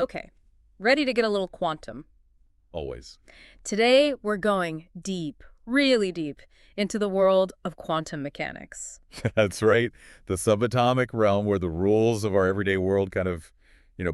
Okay, ready to get a little quantum. Always. Today, we're going deep, really deep, into the world of quantum mechanics. That's right. The subatomic realm where the rules of our everyday world kind of,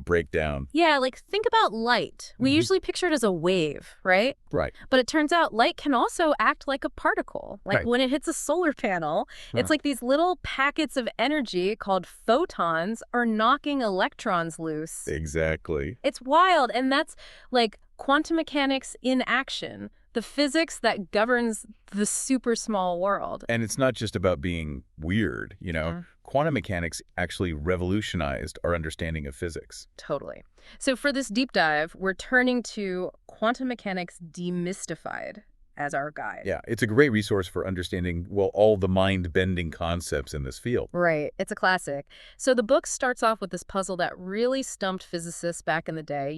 break down. Yeah, like think about light. We hmm usually picture it as a wave, right? Right. But it turns out light can also act like a particle. Like Right. when it hits a solar panel, it's Huh. like these little packets of energy called photons are knocking electrons loose. Exactly. It's wild, and that's like quantum mechanics in action, the physics that governs the super small world. And it's not just about being weird. Mhm. Quantum mechanics actually revolutionized our understanding of physics. Totally. So for this deep dive, we're turning to Quantum Mechanics Demystified as our guide. Yeah, it's a great resource for understanding, well, all the mind-bending concepts in this field. Right. It's a classic. So the book starts off with this puzzle that really stumped physicists back in the day,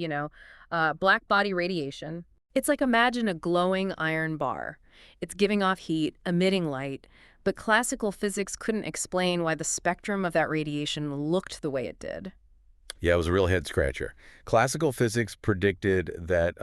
black body radiation. It's like imagine a glowing iron bar. It's giving off heat, emitting light, but classical physics couldn't explain why the spectrum of that radiation looked the way it did. Yeah, it was a real head-scratcher. Classical physics predicted that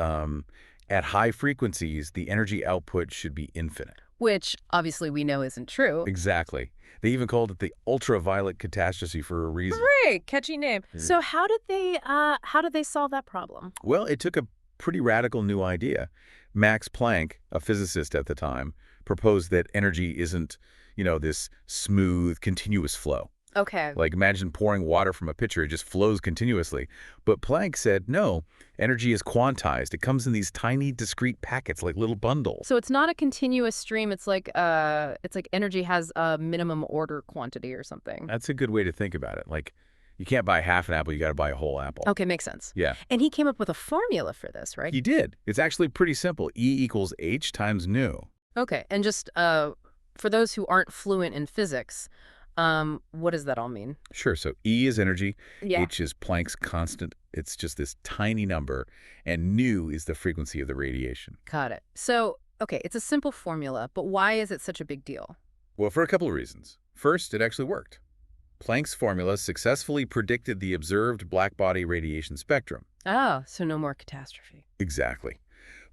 at high frequencies, the energy output should be infinite. Which obviously we know isn't true. Exactly. They even called it the ultraviolet catastrophe for a reason. Great, catchy name. So how did they solve that problem? Well, it took a pretty radical new idea. Max Planck, a physicist at the time, proposed that energy isn't this smooth, continuous flow. Okay. Like imagine pouring water from a pitcher, it just flows continuously. But Planck said, no, energy is quantized. It comes in these tiny, discrete packets, like little bundles. So it's not a continuous stream. It's like energy has a minimum order quantity or something. That's a good way to think about it. Like, you can't buy half an apple, you got to buy a whole apple. Okay, makes sense. Yeah, And he came up with a formula for this, right? he did. It's actually pretty simple. E equals h times nu. Okay. And just for those who aren't fluent in physics, what does that all mean? Sure, so E is energy, Yeah. h is Planck's constant. It's just this tiny number, and nu is the frequency of the radiation. Got it. So, okay, it's a simple formula, but why is it such a big deal? Well, for a couple of reasons. First, it actually worked. Planck's formula successfully predicted the observed blackbody radiation spectrum. Oh, so no more catastrophe. Exactly.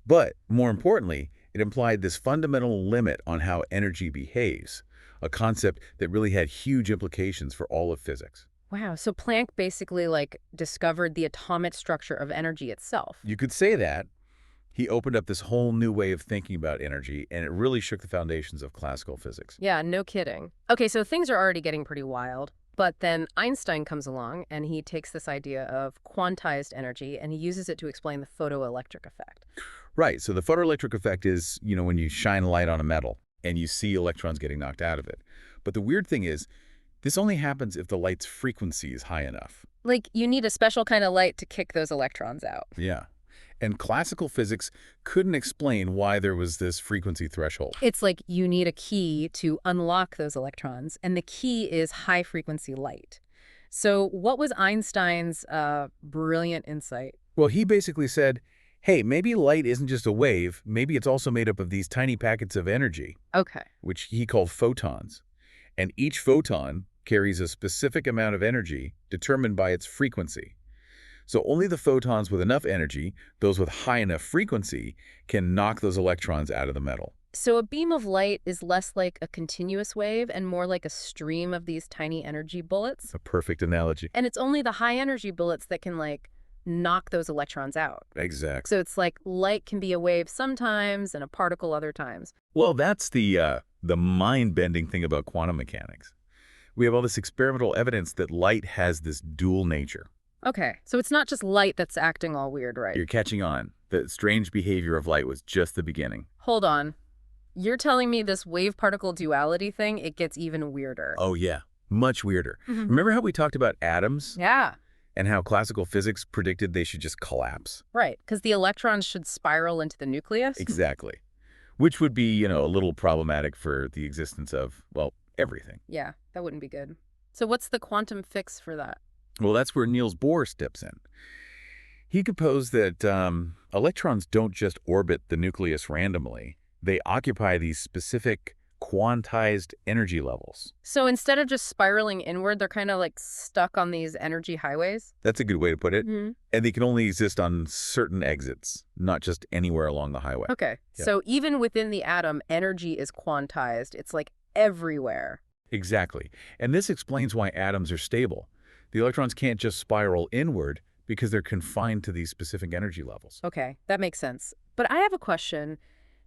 But more importantly, it implied this fundamental limit on how energy behaves, a concept that really had huge implications for all of physics. Wow. So Planck basically like discovered the atomic structure of energy itself. You could say that. He opened up this whole new way of thinking about energy, and it really shook the foundations of classical physics. Yeah, no kidding. Okay, so things are already getting pretty wild. But then Einstein comes along and he takes this idea of quantized energy and he uses it to explain the photoelectric effect. Right, so the photoelectric effect is when you shine a light on a metal and you see electrons getting knocked out of it. But the weird thing is, this only happens if the light's frequency is high enough. Like, you need a special kind of light to kick those electrons out. Yeah. And classical physics couldn't explain why there was this frequency threshold. It's like you need a key to unlock those electrons, and the key is high-frequency light. So what was Einstein's brilliant insight? Well, he basically said, hey, maybe light isn't just a wave, maybe it's also made up of these tiny packets of energy, Okay. which he called photons. And each photon carries a specific amount of energy determined by its frequency. So only the photons with enough energy, those with high enough frequency, can knock those electrons out of the metal. So a beam of light is less like a continuous wave and more like a stream of these tiny energy bullets. A perfect analogy. And it's only the high-energy bullets that can, like, knock those electrons out. Exactly. So it's like light can be a wave sometimes and a particle other times. Well, that's the mind-bending thing about quantum mechanics. We have all this experimental evidence that light has this dual nature. Okay, so it's not just light that's acting all weird, right? You're catching on. The strange behavior of light was just the beginning. Hold on. You're telling me this wave-particle duality thing, it gets even weirder. Oh, yeah. Much weirder. Mhm. Remember how we talked about atoms Yeah, and how classical physics predicted they should just collapse? right, because the electrons should spiral into the nucleus? Exactly. Which would be a little problematic for the existence of, well, everything. Yeah, that wouldn't be good. So what's the quantum fix for that? Well, that's where Niels Bohr steps in. He proposed that electrons don't just orbit the nucleus randomly. They occupy these specific quantized energy levels. So instead of just spiraling inward, they're kind of like stuck on these energy highways? That's a good way to put it. Hmm. And they can only exist on certain exits, not just anywhere along the highway. Okay. Yeah. So even within the atom, energy is quantized. It's like everywhere. Exactly. And this explains why atoms are stable. The electrons can't just spiral inward because they're confined to these specific energy levels. Okay, that makes sense. But I have a question.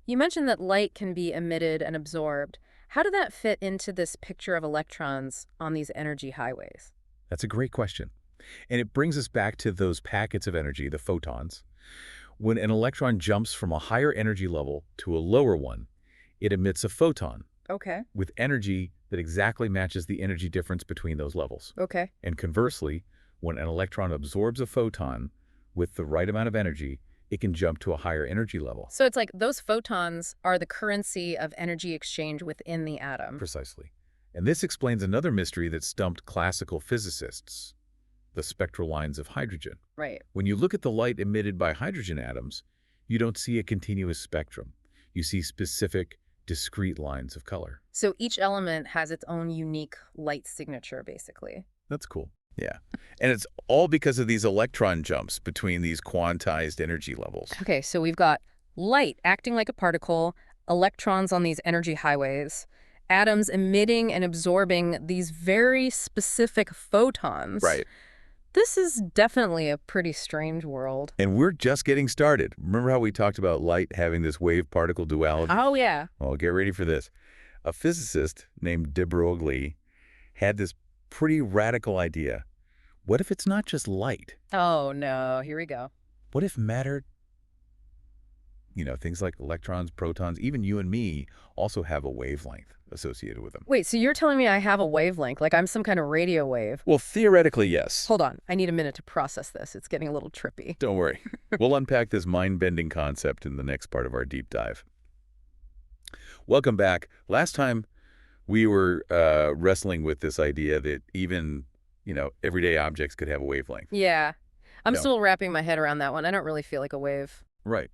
You mentioned that light can be emitted and absorbed. How did that fit into this picture of electrons on these energy highways? That's a great question. And it brings us back to those packets of energy, the photons. When an electron jumps from a higher energy level to a lower one, it emits a photon Okay. with energy that exactly matches the energy difference between those levels. Okay. And conversely, when an electron absorbs a photon with the right amount of energy, it can jump to a higher energy level. So it's like those photons are the currency of energy exchange within the atom. Precisely. And this explains another mystery that stumped classical physicists, the spectral lines of hydrogen. Right. When you look at the light emitted by hydrogen atoms, you don't see a continuous spectrum. You see specific, discrete lines of color. So each element has its own unique light signature, basically. That's cool. Yeah. And it's all because of these electron jumps between these quantized energy levels. Okay, so we've got light acting like a particle, electrons on these energy highways, atoms emitting and absorbing these very specific photons. Right. This is definitely a pretty strange world. And we're just getting started. Remember how we talked about light having this wave-particle duality? Oh, yeah. Well, get ready for this. A physicist named de Broglie had this pretty radical idea. What if it's not just light? Oh, no. Here we go. What if matter, things like electrons, protons, even you and me also have a wavelength associated with them? Wait, so you're telling me I have a wavelength, like I'm some kind of radio wave? Well, theoretically, yes. Hold on. I need a minute to process this. It's getting a little trippy. Don't worry. We'll unpack this mind-bending concept in the next part of our deep dive. Welcome back. Last time, we were wrestling with this idea that even, everyday objects could have a wavelength. Yeah. I'm No. still wrapping my head around that one. I don't really feel like a wave. Right.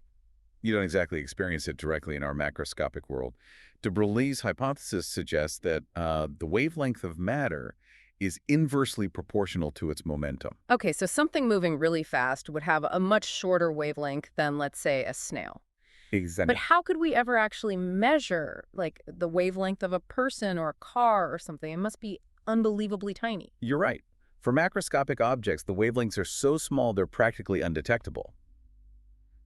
You don't exactly experience it directly in our macroscopic world. De Broglie's hypothesis suggests that the wavelength of matter is inversely proportional to its momentum. Okay, so something moving really fast would have a much shorter wavelength than, let's say, a snail. Exactly. But how could we ever actually measure, like, the wavelength of a person or a car or something? It must be unbelievably tiny. You're right. For macroscopic objects, the wavelengths are so small they're practically undetectable.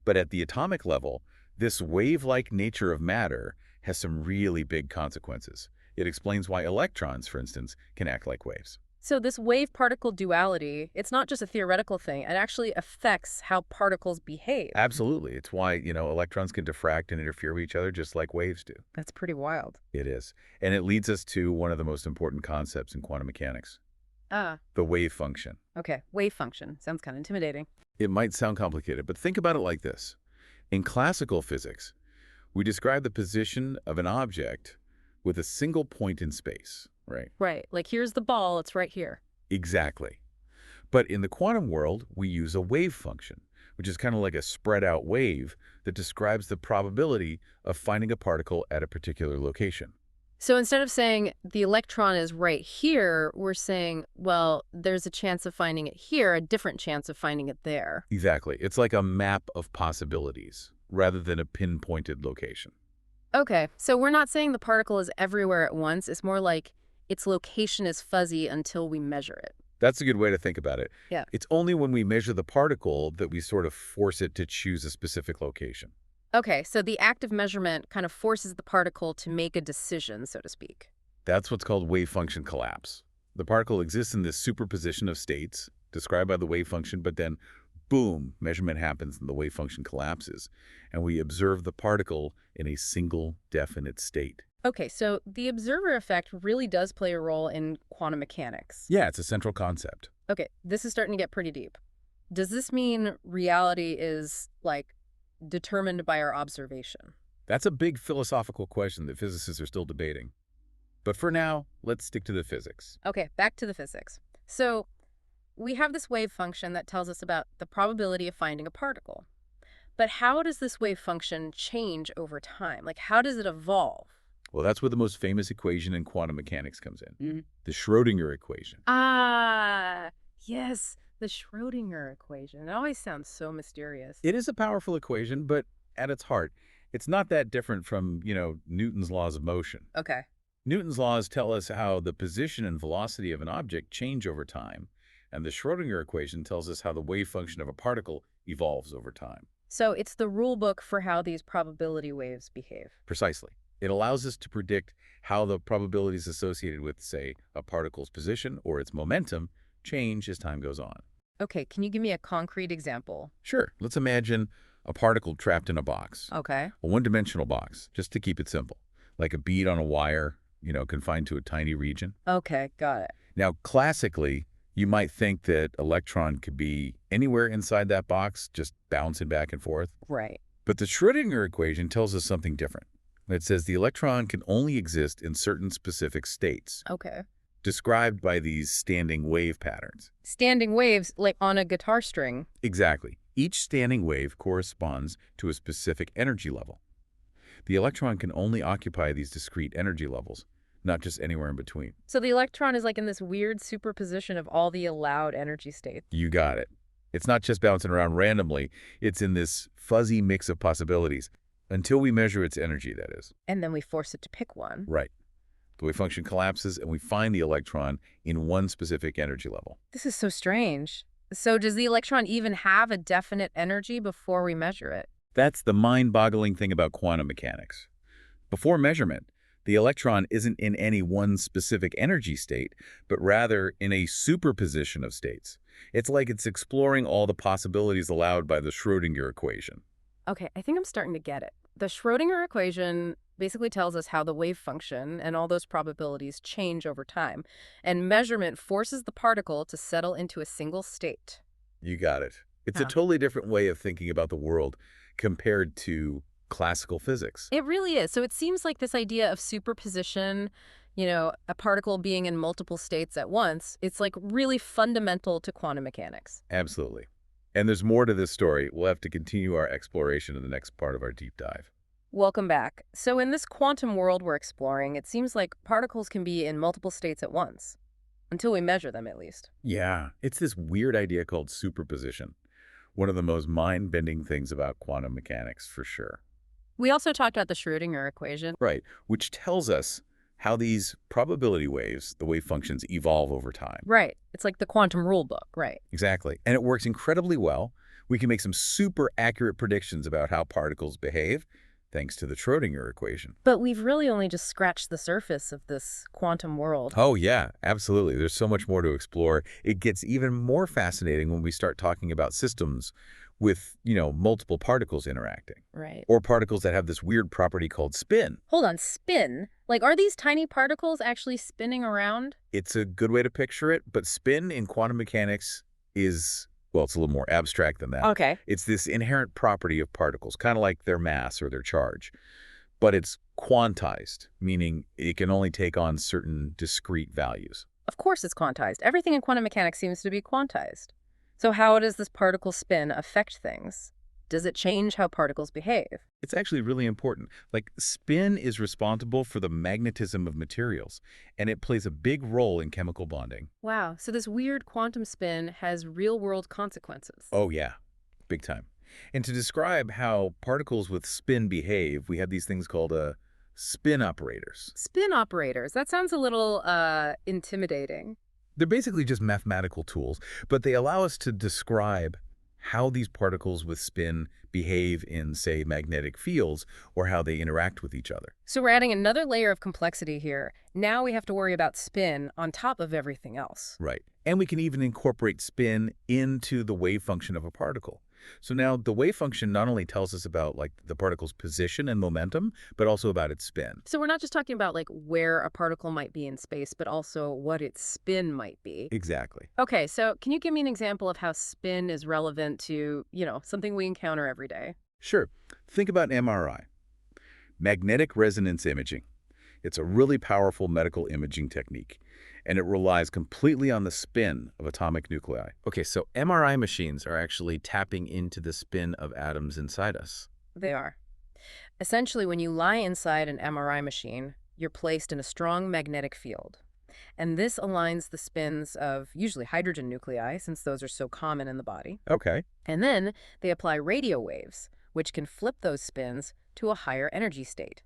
But at the atomic level, this wave-like nature of matter has some really big consequences. It explains why electrons, for instance, can act like waves. So this wave-particle duality, it's not just a theoretical thing. It actually affects how particles behave. Absolutely. It's why, electrons can diffract and interfere with each other just like waves do. That's pretty wild. It is. And it leads us to one of the most important concepts in quantum mechanics, Ah, the wave function. okay. Wave function. Sounds kind of intimidating. It might sound complicated, but think about it like this. In classical physics, we describe the position of an object with a single point in space, right? Right. Like, here's the ball. It's right here. Exactly. But in the quantum world, we use a wave function, which is kind of like a spread out wave that describes the probability of finding a particle at a particular location. So instead of saying the electron is right here, we're saying, well, there's a chance of finding it here, a different chance of finding it there. Exactly. It's like a map of possibilities rather than a pinpointed location. Okay, so we're not saying the particle is everywhere at once. It's more like its location is fuzzy until we measure it. That's a good way to think about it. Yeah. It's only when we measure the particle that we sort of force it to choose a specific location. Okay, so the act of measurement kind of forces the particle to make a decision, so to speak. That's what's called wave function collapse. The particle exists in this superposition of states described by the wave function, but then, boom, measurement happens and the wave function collapses, and we observe the particle in a single definite state. Okay, so the observer effect really does play a role in quantum mechanics. Yeah, it's a central concept. Okay, this is starting to get pretty deep. Does this mean reality is, like, determined by our observation? That's a big philosophical question that physicists are still debating. But for now, let's stick to the physics. Okay, back to the physics. So we have this wave function that tells us about the probability of finding a particle. But how does this wave function change over time? Like, how does it evolve? Well, that's where the most famous equation in quantum mechanics comes in, the Schrödinger equation. Ah, yes, the Schrödinger equation. It always sounds so mysterious. It is a powerful equation, but at its heart, it's not that different from, Newton's laws of motion. Okay. Newton's laws tell us how the position and velocity of an object change over time, and the Schrödinger equation tells us how the wave function of a particle evolves over time. So it's the rule book for how these probability waves behave. Precisely. It allows us to predict how the probabilities associated with, say, a particle's position or its momentum change as time goes on. Okay, can you give me a concrete example? Sure, let's imagine a particle trapped in a box, Okay. a one-dimensional box, just to keep it simple, like a bead on a wire, confined to a tiny region. Okay, got it. Now, classically, you might think that electron could be anywhere inside that box, just bouncing back and forth. Right. But the Schrödinger equation tells us something different. It says the electron can only exist in certain specific states, Okay. described by these standing wave patterns. Standing waves, like on a guitar string. Exactly. Each standing wave corresponds to a specific energy level. The electron can only occupy these discrete energy levels, not just anywhere in between. So the electron is like in this weird superposition of all the allowed energy states. You got it. It's not just bouncing around randomly. It's in this fuzzy mix of possibilities, until we measure its energy, that is. And then we force it to pick one. Right. The wave function collapses, and we find the electron in one specific energy level. This is so strange. So does the electron even have a definite energy before we measure it? That's the mind-boggling thing about quantum mechanics. Before measurement, the electron isn't in any one specific energy state, but rather in a superposition of states. It's like it's exploring all the possibilities allowed by the Schrödinger equation. Okay, I think I'm starting to get it. The Schrödinger equation basically tells us how the wave function and all those probabilities change over time, and measurement forces the particle to settle into a single state. You got it. It's a Yeah. totally different way of thinking about the world compared to classical physics. It really is. So it seems like this idea of superposition, a particle being in multiple states at once, it's like really fundamental to quantum mechanics. Absolutely. And there's more to this story. We'll have to continue our exploration in the next part of our deep dive. Welcome back. So in this quantum world we're exploring, it seems like particles can be in multiple states at once, until we measure them at least. Yeah, it's this weird idea called superposition. One of the most mind-bending things about quantum mechanics, for sure. We also talked about the Schrödinger equation. Right, which tells us how these probability waves, the wave functions, evolve over time. Right. It's like the quantum rule book, right? Exactly. And it works incredibly well. We can make some super accurate predictions about how particles behave, thanks to the Schrödinger equation. But we've really only just scratched the surface of this quantum world. Oh, yeah, absolutely. There's so much more to explore. It gets even more fascinating when we start talking about systems with, multiple particles interacting. Right. Or particles that have this weird property called spin. Hold on, spin? Like, are these tiny particles actually spinning around? It's a good way to picture it, but spin in quantum mechanics is, well, it's a little more abstract than that. Okay. It's this inherent property of particles, kind of like their mass or their charge. But it's quantized, meaning it can only take on certain discrete values. Of course it's quantized. Everything in quantum mechanics seems to be quantized. So how does this particle spin affect things? Does it change how particles behave? It's actually really important. Like, spin is responsible for the magnetism of materials, and it plays a big role in chemical bonding. Wow, so this weird quantum spin has real-world consequences. Oh, yeah, big time. And to describe how particles with spin behave, we have these things called spin operators. Spin operators. That sounds a little intimidating. They're basically just mathematical tools, but they allow us to describe how these particles with spin behave in, say, magnetic fields, or how they interact with each other. So we're adding another layer of complexity here. Now we have to worry about spin on top of everything else. Right. And we can even incorporate spin into the wave function of a particle. So now the wave function not only tells us about the particle's position and momentum, but also about its spin. So we're not just talking about where a particle might be in space, but also what its spin might be. Exactly. Okay, so can you give me an example of how spin is relevant to, something we encounter every day? Sure. Think about MRI, magnetic resonance imaging. It's a really powerful medical imaging technique, and it relies completely on the spin of atomic nuclei. Okay, so MRI machines are actually tapping into the spin of atoms inside us. They are. Essentially, when you lie inside an MRI machine, you're placed in a strong magnetic field. And this aligns the spins of usually hydrogen nuclei, since those are so common in the body. Okay. And then they apply radio waves, which can flip those spins to a higher energy state.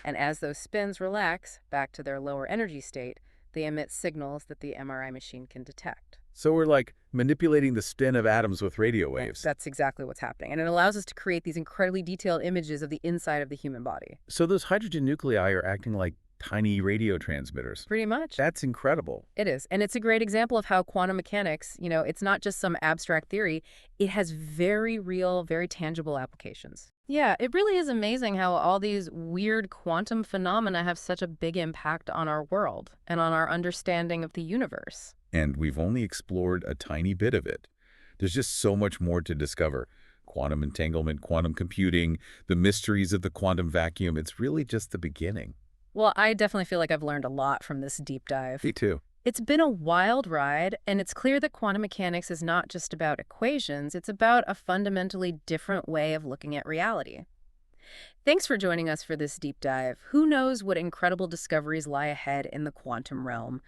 And as those spins relax back to their lower energy state, they emit signals that the MRI machine can detect. So we're like manipulating the spin of atoms with radio waves. That's exactly what's happening. And it allows us to create these incredibly detailed images of the inside of the human body. So those hydrogen nuclei are acting like tiny radio transmitters. Pretty much. That's incredible. It is. And it's a great example of how quantum mechanics, it's not just some abstract theory. It has very real, very tangible applications. Yeah, it really is amazing how all these weird quantum phenomena have such a big impact on our world and on our understanding of the universe. And we've only explored a tiny bit of it. There's just so much more to discover. Quantum entanglement, quantum computing, the mysteries of the quantum vacuum. It's really just the beginning. Well, I definitely feel like I've learned a lot from this deep dive. Me too. It's been a wild ride, and it's clear that quantum mechanics is not just about equations, it's about a fundamentally different way of looking at reality. Thanks for joining us for this deep dive. Who knows what incredible discoveries lie ahead in the quantum realm?